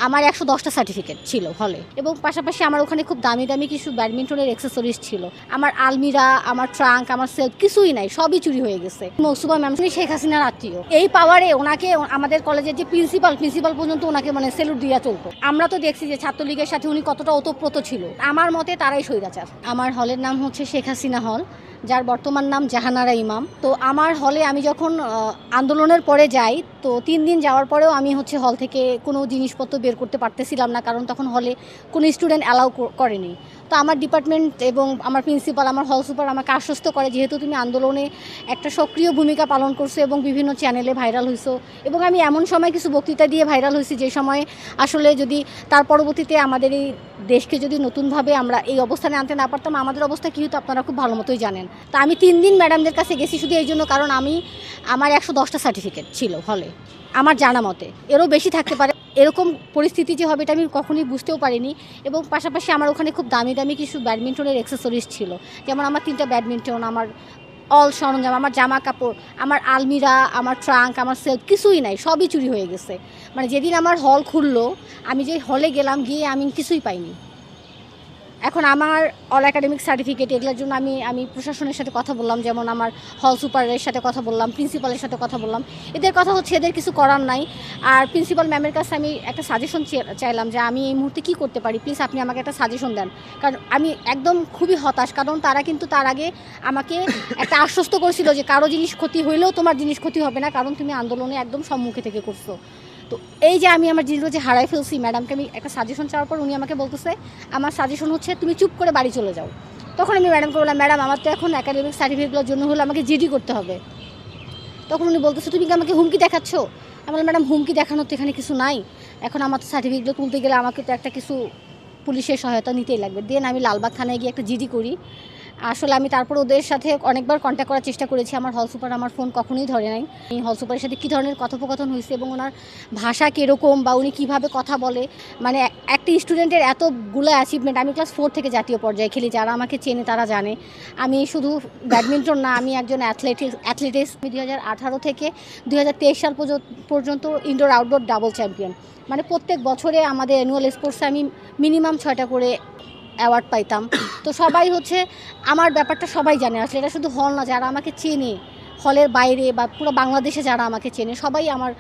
আমার ১১০টা সার্টিফিকেট ছিল হলে, এবং পাশাপাশি আমার ওখানে খুব দামি দামি কিছু ব্যাডমিন্টনের অ্যাক্সেসরিজ ছিল। আমার আলমিরা, আমার ট্রাঙ্ক, আমার সেলফ কিছুই নাই, সবই চুরি হয়ে গেছে। মৌসুমা ম্যাম শেখ হাসিনার আত্মীয়, এই পাওয়ারে ওনাকে আমাদের কলেজের যে প্রিন্সিপাল পর্যন্ত ওনাকে মানে সেলুট দিয়া চলতো। আমরা তো দেখছি যে ছাত্রলীগের সাথে উনি কতটা ওতপ্রোত ছিল। আমার মতে তারাই স্বৈরাচার। আমার হলের নাম হচ্ছে শেখ হাসিনা হল, যার বর্তমান নাম জাহানারা ইমাম। তো আমার হলে আমি যখন আন্দোলনের পরে যাই, তো 3 দিন যাওয়ার পরেও আমি হচ্ছে হল থেকে কোনো জিনিসপত্র বের করতে পারতেছিলাম না, কারণ তখন হলে কোনো স্টুডেন্ট অ্যালাউ করেনি। তো আমার ডিপার্টমেন্ট এবং আমার প্রিন্সিপাল, আমার হল সুপার আমাকে আশ্বস্ত করে, যেহেতু তুমি আন্দোলনে একটা সক্রিয় ভূমিকা পালন করছো এবং বিভিন্ন চ্যানেলে ভাইরাল হইছো, এবং আমি এমন সময় কিছু বক্তৃতা দিয়ে ভাইরাল হয়েছি যে সময়ে আসলে যদি তার পরবর্তীতে আমাদের এই দেশকে যদি নতুনভাবে আমরা এই অবস্থানে আনতে না পারতাম, আমাদের অবস্থা কী হতো আপনারা খুব ভালো মতোই জানেন। তা আমি 3 দিন ম্যাডামদের কাছে গেছি শুধু এই জন্য, কারণ আমার ১১০টা সার্টিফিকেট ছিল হলে, আমার জানা মতে এরও বেশি থাকতে পারে। এরকম পরিস্থিতি যে হবে এটা আমি কখনোই বুঝতেও পারিনি। এবং পাশাপাশি আমার ওখানে খুব দামি দামি কিছু ব্যাডমিন্টনের অ্যাক্সেসরিজ ছিল, যেমন আমার 3টা ব্যাডমিন্টন, আমার অল সরঞ্জাম, আমার জামা কাপড়, আমার আলমিরা, আমার ট্রাঙ্ক, আমার সেলফ কিছুই নাই, সবই চুরি হয়ে গেছে। মানে যেদিন আমার হল খুললো, আমি যে হলে গেলাম, গিয়ে আমি কিছুই পাইনি। এখন আমার অল একাডেমিক সার্টিফিকেট এগুলোর জন্য আমি প্রশাসনের সাথে কথা বললাম, যেমন আমার হল সুপারের সাথে কথা বললাম, প্রিন্সিপালের সাথে কথা বললাম। এদের কথা হচ্ছে এদের কিছু করার নাই। আর প্রিন্সিপাল ম্যামের কাছে আমি একটা সাজেশন চাইলাম যে আমি এই মুহূর্তে কী করতে পারি, প্লিজ আপনি আমাকে একটা সাজেশন দেন। কারণ আমি একদম খুবই হতাশ, কারণ তারা কিন্তু তার আগে আমাকে একটা আশ্বস্ত করেছিল যে কারো জিনিস ক্ষতি হইলেও তোমার জিনিস ক্ষতি হবে না, কারণ তুমি আন্দোলনে একদম সম্মুখে থেকে করছো। তো এই যে আমি আমার জিনিসগুলো যে হারাই ফেলছি, ম্যাডামকে আমি একটা সাজেশন চাওয়ার পর উনি আমাকে বলতেছে, আমার সাজেশন হচ্ছে তুমি চুপ করে বাড়ি চলে যাও। তখন আমি ম্যাডামকে বললাম, ম্যাডাম আমার তো এখন একাডেমিক সার্টিফিকেটগুলোর জন্য হলে আমাকে জিডি করতে হবে। তখন উনি বলতেছে, তুমি কি আমাকে হুমকি দেখাচ্ছ? আমি বললাম, ম্যাডাম হুমকি দেখানোর তো এখানে কিছু নাই, এখন আমার তো সার্টিফিকেটগুলো তুলতে গেলে আমাকে তো একটা কিছু পুলিশের সহায়তা নিতেই লাগবে। দেন আমি লালবাগ থানায় গিয়ে একটা জিডি করি। আসলে আমি তারপর ওদের সাথে অনেকবার কন্ট্যাক্ট করার চেষ্টা করেছি, আমার হল সুপার আমার ফোন কখনোই ধরে নাই। এই হল সুপারের সাথে কী ধরনের কথোপকথন হয়েছে এবং ওনার ভাষা কীরকম বা উনি কীভাবে কথা বলে, মানে একটা স্টুডেন্টের এতগুলো অ্যাচিভমেন্ট। আমি ক্লাস 4 থেকে জাতীয় পর্যায়ে খেলি, যারা আমাকে চেনে তারা জানে। আমি শুধু ব্যাডমিন্টন না, আমি একজন অ্যাথলেটিক্স। আমি 2018 থেকে 2023 সাল পর্যন্ত ইনডোর আউটডোর ডাবল চ্যাম্পিয়ন। মানে প্রত্যেক বছরে আমাদের অ্যানুয়াল স্পোর্টসে আমি মিনিমাম 6টা করে অ্যাওয়ার্ড পাইতাম। তো সবাই হচ্ছে আমার ব্যাপারটা সবাই জানে। আসলে এটা শুধু হল না, যারা আমাকে চেনে হলের বাইরে বা পুরো বাংলাদেশে যারা আমাকে চেনে সবাই আমার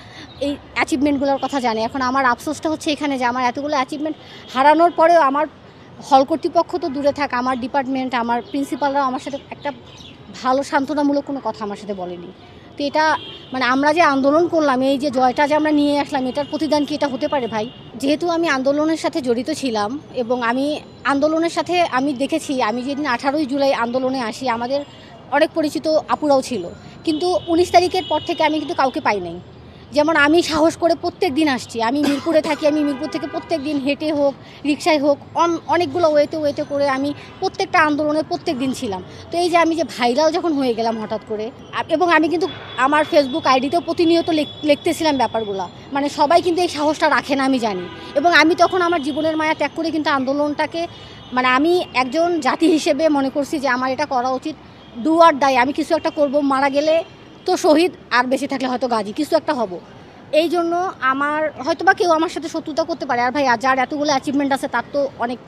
এই অ্যাচিভমেন্টগুলোর কথা জানে। এখন আমার আফসোসটা হচ্ছে এখানে যে আমার এতগুলো অ্যাচিভমেন্ট হারানোর পরেও আমার হল কর্তৃপক্ষ তো দূরে থাক, আমার ডিপার্টমেন্ট, আমার প্রিন্সিপালরাও আমার সাথে একটা ভালো সান্ত্বনামূলক কোনো কথা আমার সাথে বলেনি। তো এটা মানে আমরা যে আন্দোলন করলাম, এই যে জয়টা যে আমরা নিয়ে আসলাম, এটার প্রতিদান কি এটা হতে পারে ভাই? যেহেতু আমি আন্দোলনের সাথে জড়িত ছিলাম এবং আমি আন্দোলনের সাথে আমি দেখেছি, আমি যেদিন 18ই জুলাই আন্দোলনে আসি, আমাদের অনেক পরিচিত আপুরাও ছিল, কিন্তু 19 তারিখের পর থেকে আমি কিন্তু কাউকে পাই নাই। যেমন আমি সাহস করে প্রত্যেক দিন আসছি, আমি মিরপুরে থাকি, আমি মিরপুর থেকে প্রত্যেক দিন হেঁটে হোক, রিক্সায় হোক, অনেকগুলো ওয়েতে করে আমি প্রত্যেকটা আন্দোলনে প্রত্যেক দিন ছিলাম। তো এই যে আমি যে ভাইরাল যখন হয়ে গেলাম হঠাৎ করে, এবং আমি কিন্তু আমার ফেসবুক আইডিতেও প্রতিনিয়ত লিখতেছিলাম ব্যাপারগুলো, মানে সবাই কিন্তু এই সাহসটা রাখে না আমি জানি। এবং আমি তখন আমার জীবনের মায়া ত্যাগ করে কিন্তু আন্দোলনটাকে, মানে আমি একজন জাতি হিসেবে মনে করছি যে আমার এটা করা উচিত। ডু অর ডাই, আমি কিছু একটা করব, মারা গেলে তো শহীদ, আর বেঁচে থাকলে হয়তো গাজী, কিছু একটা হব। এই জন্য আমার হয়তো বা কেউ আমার সাথে শত্রুতা করতে পারে, আর ভাই যার এতগুলো অ্যাচিভমেন্ট আছে তার তো অনেক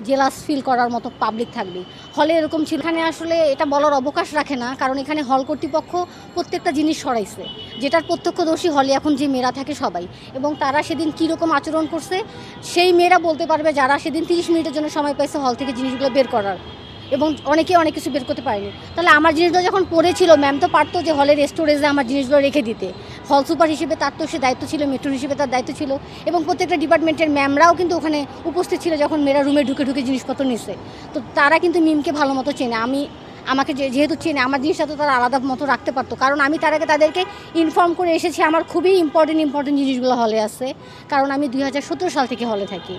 জেলাস ফিল করার মতো পাবলিক থাকবে। হলে এরকম ছিল, এখানে আসলে এটা বলার অবকাশ রাখে না, কারণ এখানে হল কর্তৃপক্ষ প্রত্যেকটা জিনিস সরাইছে, যেটার প্রত্যক্ষদর্শী হলে এখন যে মেয়েরা থাকে সবাই, এবং তারা সেদিন কীরকম আচরণ করছে সেই মেয়েরা বলতে পারবে, যারা সেদিন 30 মিনিটের জন্য সময় পাইছে হল থেকে জিনিসগুলো বের করার, এবং অনেকে অনেক কিছু বের করতে পারেনি। তাহলে আমার জিনিসগুলো যখন পড়েছিল, ম্যাম তো পারতো যে হলের স্টোরেজে আমার জিনিসগুলো রেখে দিতে। হল সুপার হিসেবে তার তো সে দায়িত্ব ছিল, মেট্রন হিসেবে তার দায়িত্ব ছিল, এবং প্রত্যেকটা ডিপার্টমেন্টের ম্যামরাও কিন্তু ওখানে উপস্থিত ছিল যখন মেয়েরা রুমে ঢুকে জিনিসপত্র নিচ্ছে। তো তারা কিন্তু মিমকে ভালো মতো চেনে, আমাকে যেহেতু চেনে, আমার জিনিসটা তো তারা আলাদা মতো রাখতে পারতো, কারণ আমি তার আগে তাদেরকে ইনফর্ম করে এসেছি আমার খুবই ইম্পর্টেন্ট জিনিসগুলো হলে আছে। কারণ আমি 2017 সাল থেকে হলে থাকি।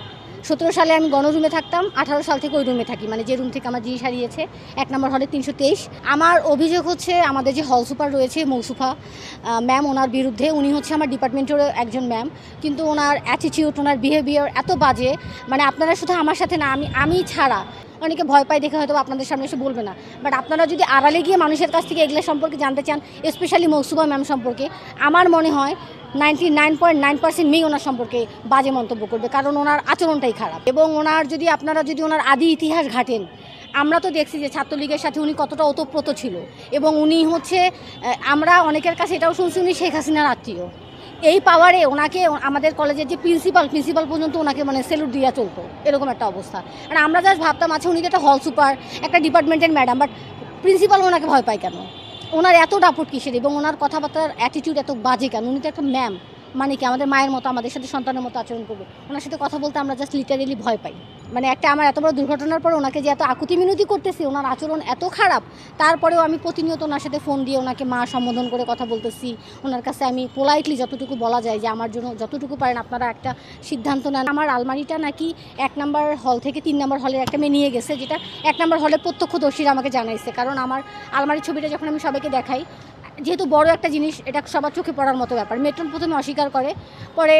17 সালে আমি গণরুমে থাকতাম, 18 সাল থেকে ওই রুমে থাকি, মানে যে রুম থেকে আমার জিনিস হারিয়েছে 1 নম্বর হলে 323। আমার অভিযোগ হচ্ছে আমাদের যে হল সুপার রয়েছে মৌসুফা ম্যাম, ওনার বিরুদ্ধে। উনি হচ্ছে আমার ডিপার্টমেন্টেরও একজন ম্যাম, কিন্তু ওনার অ্যাটিটিউড, ওনার বিহেভিয়ার এত বাজে, মানে আপনারা শুধু আমার সাথে না, আমি ছাড়া অনেকে ভয় পায় দেখে হয়তো আপনাদের সামনে এসে বলবে না, বাট আপনারা যদি আড়ালে গিয়ে মানুষের কাছ থেকে এগুলো সম্পর্কে জানতে চান, স্পেশালি মৌসুফা ম্যাম সম্পর্কে, আমার মনে হয় 99.9% মেয়ে ওনার সম্পর্কে বাজে মন্তব্য করবে, কারণ ওনার আচরণটাই খারাপ। এবং ওনার যদি আপনারা যদি ওনার আদি ইতিহাস ঘাটেন, আমরা তো দেখছি যে ছাত্রলীগের সাথে উনি কতটা ওতপ্রোত ছিল, এবং উনি হচ্ছে আমরা অনেকের কাছে এটাও শুনছি উনি শেখ হাসিনার আত্মীয়। এই পাওয়ারে ওনাকে আমাদের কলেজের যে প্রিন্সিপাল পর্যন্ত ওনাকে মানে সেলুট দিয়ে চলতো, এরকম একটা অবস্থা। আর আমরা জাস্ট ভাবতাম আচ্ছা উনি তো একটা হল সুপার, একটা ডিপার্টমেন্টের ম্যাডাম, বাট প্রিন্সিপাল ওনাকে ভয় পায় কেন? ওনার এত দাপট কিসের? এবং ওনার কথাবার্তার অ্যাটিটিউড এত বাজে কেন? উনি তো একটা ম্যাম, মানে কি আমাদের মায়ের মতো আমাদের সাথে সন্তানের মতো আচরণ করবে। ওনার সাথে কথা বলতে আমরা জাস্ট লিটারেলি ভয় পাই। মানে একটা আমার এত বড় দুর্ঘটনার পর ওনাকে যে এত আকুতি মিনতি করতেছি, ওনার আচরণ এত খারাপ, তারপরেও আমি প্রতিনিয়ত ওনার সাথে ফোন দিয়ে ওনাকে মা সম্বোধন করে কথা বলতেছি। ওনার কাছে আমি পোলাইটলি যতটুকু বলা যায় যে আমার জন্য যতটুকু পারেন আপনারা একটা সিদ্ধান্ত নেন। আমার আলমারিটা নাকি 1 নম্বর হল থেকে 3 নম্বর হলের একটা মেয়ে নিয়ে গেছে, যেটা 1 নম্বর হলের প্রত্যক্ষদর্শীরা আমাকে জানাইছে। কারণ আমার আলমারির ছবিটা যখন আমি সবাইকে দেখাই, যেহেতু বড় একটা জিনিস, এটা সবার চোখে পড়ার মতো ব্যাপার, মেট্রন প্রথমে অস্বীকার করে, পরে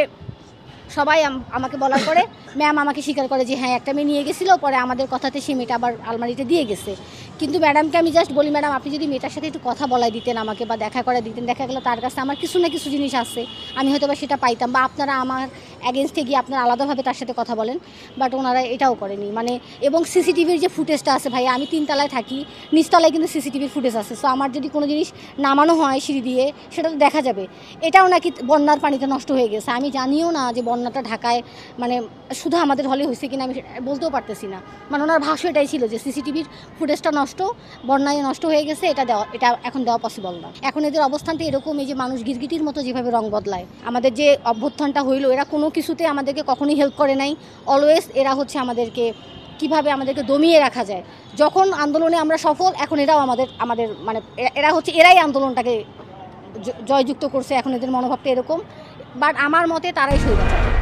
সবাই আমাকে বলার পরে ম্যাম আমাকে স্বীকার করে যে হ্যাঁ একটা মেয়ে নিয়ে গেছিলো, পরে আমাদের কথাতে সে মেয়েটা আবার আলমারিতে দিয়ে গেছে। কিন্তু ম্যাডামকে আমি জাস্ট বলি, ম্যাডাম আপনি যদি মেয়েটার সাথে একটু কথা বলাই দিতেন আমাকে, বা দেখা করে দিতেন, দেখা গেলো তার কাছে আমার কিছু না কিছু জিনিস আছে, আমি হয়তো বা সেটা পাইতাম, বা আপনারা আমার অ্যাগেনস্টে গিয়ে আপনারা আলাদাভাবে তার সাথে কথা বলেন। বাট ওনারা এটাও করেনি। মানে এবং সিসিটিভির যে ফুটেজটা আছে ভাই, আমি 3 তলায় থাকি, নিচতলায় কিন্তু সিসিটিভির ফুটেজ আছে। সো আমার যদি কোনো জিনিস নামানো হয় সিঁড়ি দিয়ে, সেটা তো দেখা যাবে। এটাও নাকি বন্যার পানিতে নষ্ট হয়ে গেছে। আমি জানিও না যে বন্যাটা ঢাকায় মানে শুধু আমাদের হলে হয়েছে কিনা, আমি বলতেও পারতেছি না। মানে ওনার ভাষ্য এটাই ছিল যে সিসিটিভির ফুটেজটা নষ্ট, বন্যায় নষ্ট হয়ে গেছে, এটা এখন দেওয়া পসিবল না। এখন এদের অবস্থানটা এরকম, এই যে মানুষ গিরগিটির মতো যেভাবে রং বদলায়। আমাদের যে অভ্যুত্থানটা হইলো, এরা কোনো কিছুতে আমাদেরকে কখনোই হেল্প করে নাই। অলওয়েজ এরা হচ্ছে আমাদেরকে কিভাবে আমাদেরকে দমিয়ে রাখা যায়। যখন আন্দোলনে আমরা সফল, এখন এরাও আমাদের মানে এরা হচ্ছে এরাই আন্দোলনটাকে জয়যুক্ত করছে। এখন এদের মনোভাবটা এরকম, বাট আমার মতে তারাই স্বৈরাচার।